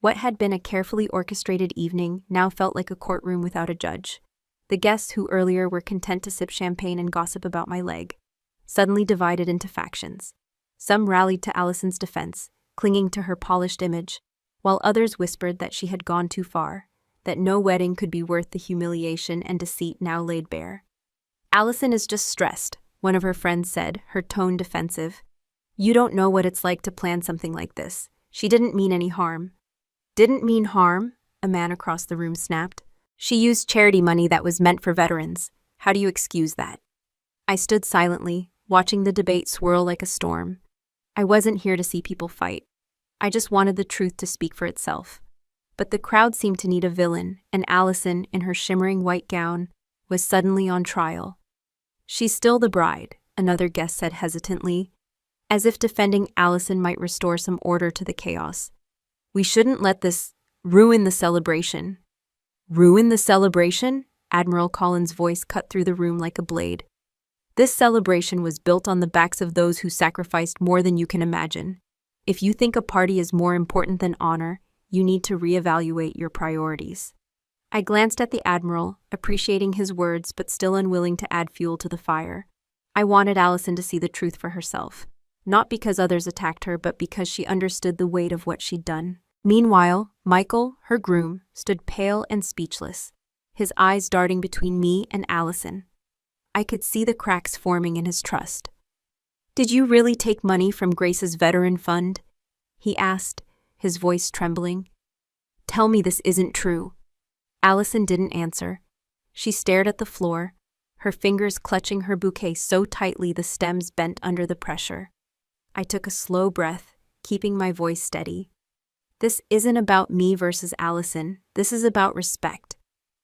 What had been a carefully orchestrated evening now felt like a courtroom without a judge. The guests who earlier were content to sip champagne and gossip about my leg suddenly divided into factions. Some rallied to Allison's defense, clinging to her polished image, while others whispered that she had gone too far, that no wedding could be worth the humiliation and deceit now laid bare. Allison is just stressed, one of her friends said, her tone defensive. You don't know what it's like to plan something like this. She didn't mean any harm. Didn't mean harm? A man across the room snapped. She used charity money that was meant for veterans. How do you excuse that? I stood silently, watching the debate swirl like a storm. I wasn't here to see people fight. I just wanted the truth to speak for itself. But the crowd seemed to need a villain, and Allison, in her shimmering white gown, was suddenly on trial. She's still the bride, another guest said hesitantly, as if defending Allison might restore some order to the chaos. We shouldn't let this ruin the celebration. Ruin the celebration? Admiral Collins' voice cut through the room like a blade. This celebration was built on the backs of those who sacrificed more than you can imagine. If you think a party is more important than honor, you need to reevaluate your priorities. I glanced at the Admiral, appreciating his words but still unwilling to add fuel to the fire. I wanted Allison to see the truth for herself, not because others attacked her, but because she understood the weight of what she'd done. Meanwhile, Michael, her groom, stood pale and speechless, his eyes darting between me and Allison. I could see the cracks forming in his trust. "Did you really take money from Grace's veteran fund?" he asked, his voice trembling. "Tell me this isn't true." Allison didn't answer. She stared at the floor, her fingers clutching her bouquet so tightly the stems bent under the pressure. I took a slow breath, keeping my voice steady. This isn't about me versus Allison. This is about respect.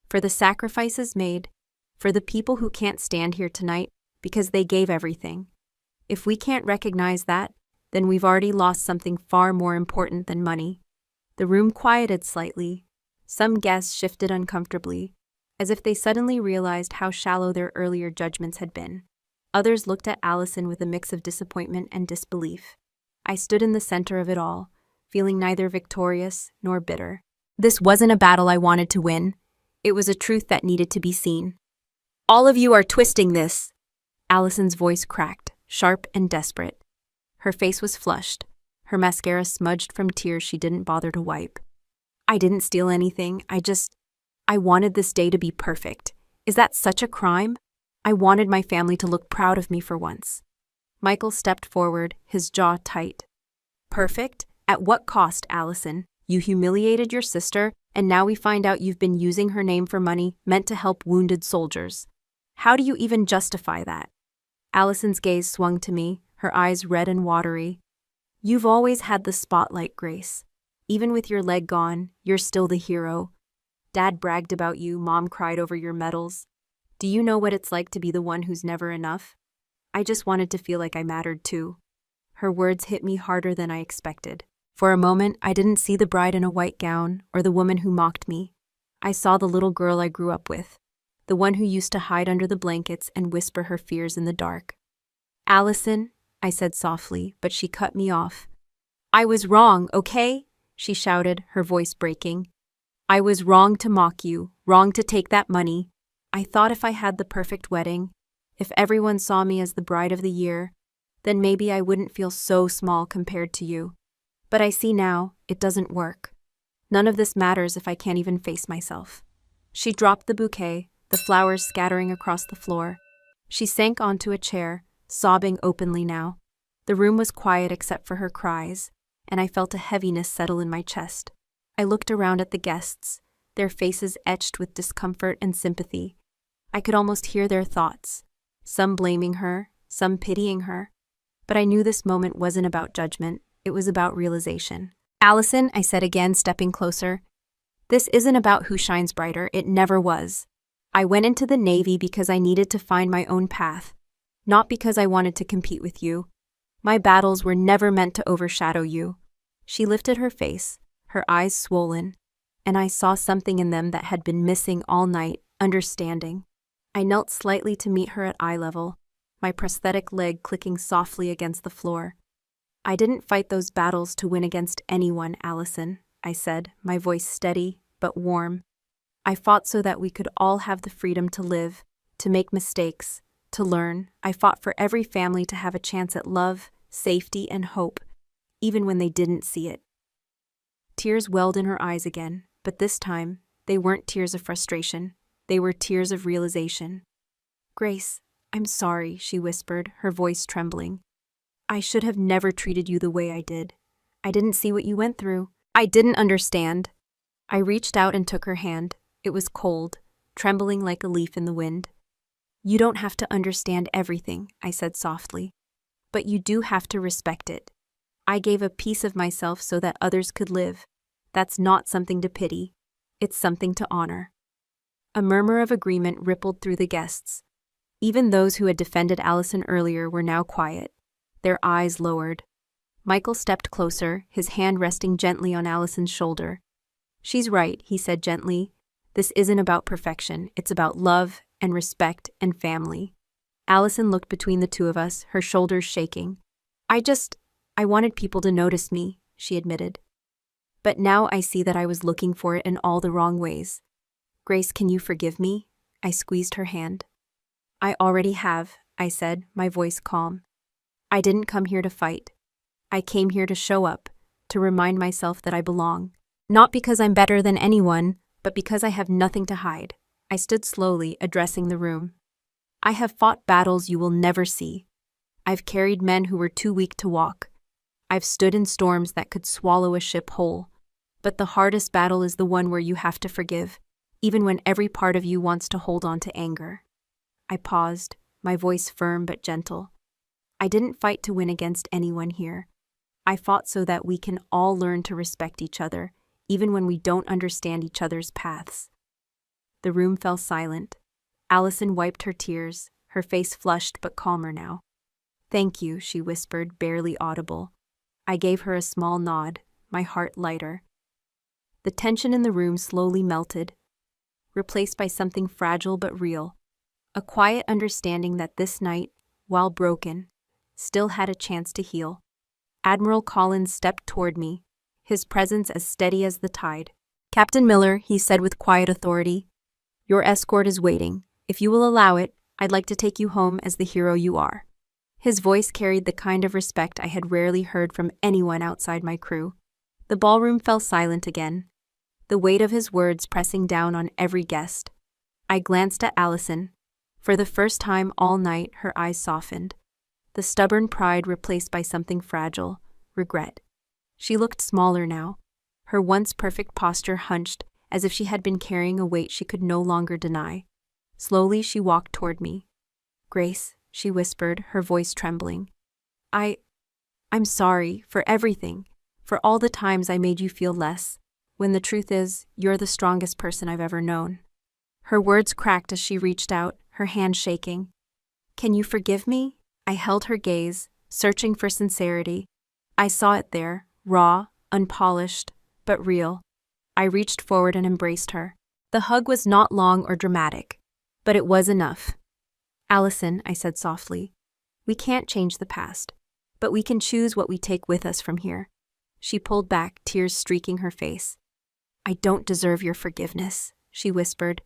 For the sacrifices made, for the people who can't stand here tonight because they gave everything. If we can't recognize that, then we've already lost something far more important than money. The room quieted slightly. Some guests shifted uncomfortably, as if they suddenly realized how shallow their earlier judgments had been. Others looked at Allison with a mix of disappointment and disbelief. I stood in the center of it all, feeling neither victorious nor bitter. This wasn't a battle I wanted to win. It was a truth that needed to be seen. "All of you are twisting this." Allison's voice cracked, sharp and desperate. Her face was flushed, her mascara smudged from tears she didn't bother to wipe. "I didn't steal anything. I wanted this day to be perfect. Is that such a crime? I wanted my family to look proud of me for once." Michael stepped forward, his jaw tight. "Perfect? At what cost, Allison? You humiliated your sister, and now we find out you've been using her name for money meant to help wounded soldiers. How do you even justify that?" Allison's gaze swung to me, her eyes red and watery. "You've always had the spotlight, Grace. Even with your leg gone, you're still the hero. Dad bragged about you, Mom cried over your medals. Do you know what it's like to be the one who's never enough? I just wanted to feel like I mattered too." Her words hit me harder than I expected. For a moment, I didn't see the bride in a white gown or the woman who mocked me. I saw the little girl I grew up with, the one who used to hide under the blankets and whisper her fears in the dark. "Allison," I said softly, but she cut me off. "I was wrong, okay?" she shouted, her voice breaking. "I was wrong to mock you, wrong to take that money. I thought if I had the perfect wedding, if everyone saw me as the bride of the year, then maybe I wouldn't feel so small compared to you. But I see now, it doesn't work. None of this matters if I can't even face myself." She dropped the bouquet, the flowers scattering across the floor. She sank onto a chair, sobbing openly now. The room was quiet except for her cries, and I felt a heaviness settle in my chest. I looked around at the guests, their faces etched with discomfort and sympathy. I could almost hear their thoughts, some blaming her, some pitying her. But I knew this moment wasn't about judgment, it was about realization. "Allison," I said again, stepping closer, "this isn't about who shines brighter, it never was. I went into the Navy because I needed to find my own path, not because I wanted to compete with you. My battles were never meant to overshadow you." She lifted her face, her eyes swollen, and I saw something in them that had been missing all night, understanding. I knelt slightly to meet her at eye level, my prosthetic leg clicking softly against the floor. "I didn't fight those battles to win against anyone, Allison," I said, my voice steady but warm. "I fought so that we could all have the freedom to live, to make mistakes, to learn. I fought for every family to have a chance at love, safety, and hope, even when they didn't see it." Tears welled in her eyes again, but this time, they weren't tears of frustration. They were tears of realization. "Grace, I'm sorry," she whispered, her voice trembling. "I should have never treated you the way I did. I didn't see what you went through. I didn't understand." I reached out and took her hand. It was cold, trembling like a leaf in the wind. "You don't have to understand everything," I said softly. "But you do have to respect it. I gave a piece of myself so that others could live. That's not something to pity. It's something to honor." A murmur of agreement rippled through the guests. Even those who had defended Allison earlier were now quiet, their eyes lowered. Michael stepped closer, his hand resting gently on Allison's shoulder. "She's right," he said gently. "This isn't about perfection, it's about love and respect and family." Allison looked between the two of us, her shoulders shaking. I wanted people to notice me," she admitted. "But now I see that I was looking for it in all the wrong ways. Grace, can you forgive me?" I squeezed her hand. "I already have," I said, my voice calm. "I didn't come here to fight. I came here to show up, to remind myself that I belong. Not because I'm better than anyone, but because I have nothing to hide." I stood slowly, addressing the room. "I have fought battles you will never see. I've carried men who were too weak to walk. I've stood in storms that could swallow a ship whole. But the hardest battle is the one where you have to forgive, even when every part of you wants to hold on to anger." I paused, my voice firm but gentle. "I didn't fight to win against anyone here. I fought so that we can all learn to respect each other, even when we don't understand each other's paths." The room fell silent. Allison wiped her tears, her face flushed but calmer now. "Thank you," she whispered, barely audible. I gave her a small nod, my heart lighter. The tension in the room slowly melted, replaced by something fragile but real. A quiet understanding that this night, while broken, still had a chance to heal. Admiral Collins stepped toward me, his presence as steady as the tide. "Captain Miller," he said with quiet authority, "your escort is waiting. If you will allow it, I'd like to take you home as the hero you are." His voice carried the kind of respect I had rarely heard from anyone outside my crew. The ballroom fell silent again, the weight of his words pressing down on every guest. I glanced at Allison. For the first time all night, her eyes softened. The stubborn pride replaced by something fragile, regret. She looked smaller now, her once perfect posture hunched as if she had been carrying a weight she could no longer deny. Slowly she walked toward me. "Grace," she whispered, her voice trembling. I'm sorry for everything, for all the times I made you feel less, when the truth is, you're the strongest person I've ever known." Her words cracked as she reached out, her hand shaking. "Can you forgive me?" I held her gaze, searching for sincerity. I saw it there, raw, unpolished, but real. I reached forward and embraced her. The hug was not long or dramatic, but it was enough. "Allison," I said softly, "we can't change the past, but we can choose what we take with us from here." She pulled back, tears streaking her face. "I don't deserve your forgiveness," she whispered.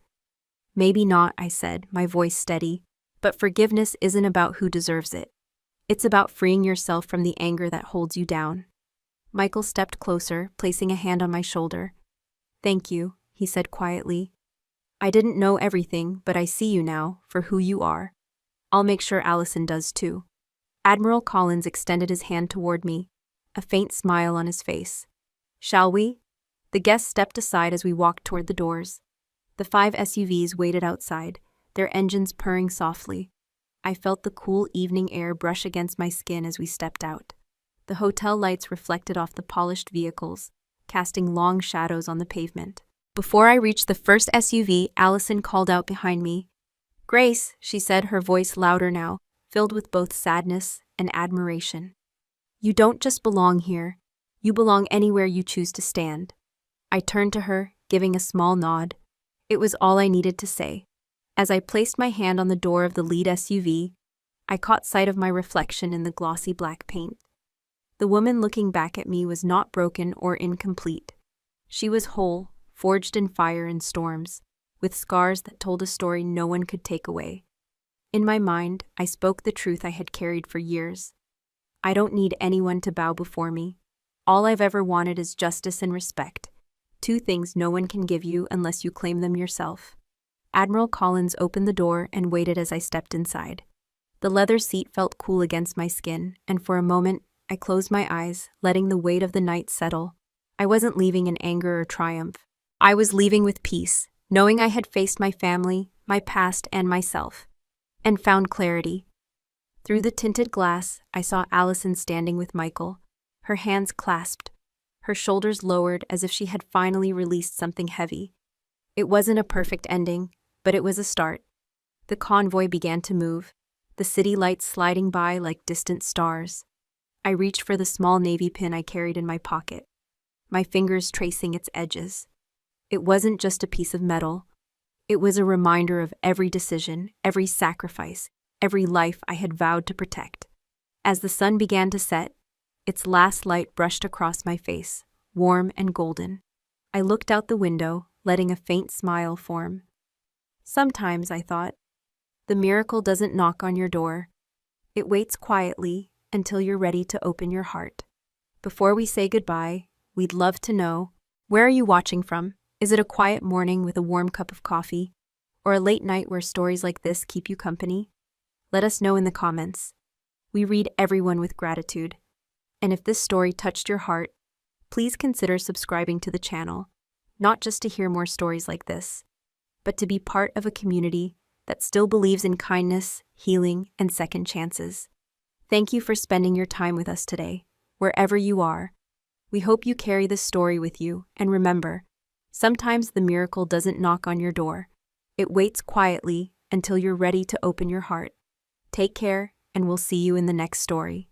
"Maybe not," I said, my voice steady, "but forgiveness isn't about who deserves it. It's about freeing yourself from the anger that holds you down." Michael stepped closer, placing a hand on my shoulder. "Thank you," he said quietly. "I didn't know everything, but I see you now, for who you are. I'll make sure Allison does too." Admiral Collins extended his hand toward me, a faint smile on his face. "Shall we?" The guests stepped aside as we walked toward the doors. The 5 SUVs waited outside, their engines purring softly. I felt the cool evening air brush against my skin as we stepped out. The hotel lights reflected off the polished vehicles, casting long shadows on the pavement. Before I reached the first SUV, Allison called out behind me. "Grace," she said, her voice louder now, filled with both sadness and admiration. "You don't just belong here. You belong anywhere you choose to stand." I turned to her, giving a small nod. It was all I needed to say. As I placed my hand on the door of the lead SUV, I caught sight of my reflection in the glossy black paint. The woman looking back at me was not broken or incomplete. She was whole, forged in fire and storms, with scars that told a story no one could take away. In my mind, I spoke the truth I had carried for years. I don't need anyone to bow before me. All I've ever wanted is justice and respect, 2 things no one can give you unless you claim them yourself. Admiral Collins opened the door and waited as I stepped inside. The leather seat felt cool against my skin, and for a moment, I closed my eyes, letting the weight of the night settle. I wasn't leaving in anger or triumph. I was leaving with peace, knowing I had faced my family, my past, and myself, and found clarity. Through the tinted glass, I saw Allison standing with Michael, her hands clasped, her shoulders lowered as if she had finally released something heavy. It wasn't a perfect ending, but it was a start. The convoy began to move, the city lights sliding by like distant stars. I reached for the small navy pin I carried in my pocket, my fingers tracing its edges. It wasn't just a piece of metal. It was a reminder of every decision, every sacrifice, every life I had vowed to protect. As the sun began to set, its last light brushed across my face, warm and golden. I looked out the window, letting a faint smile form. Sometimes, I thought, the miracle doesn't knock on your door. It waits quietly until you're ready to open your heart. Before we say goodbye, we'd love to know, where are you watching from? Is it a quiet morning with a warm cup of coffee? Or a late night where stories like this keep you company? Let us know in the comments. We read everyone with gratitude. And if this story touched your heart, please consider subscribing to the channel, not just to hear more stories like this, but to be part of a community that still believes in kindness, healing, and second chances. Thank you for spending your time with us today, wherever you are. We hope you carry this story with you, and remember, sometimes the miracle doesn't knock on your door. It waits quietly until you're ready to open your heart. Take care, and we'll see you in the next story.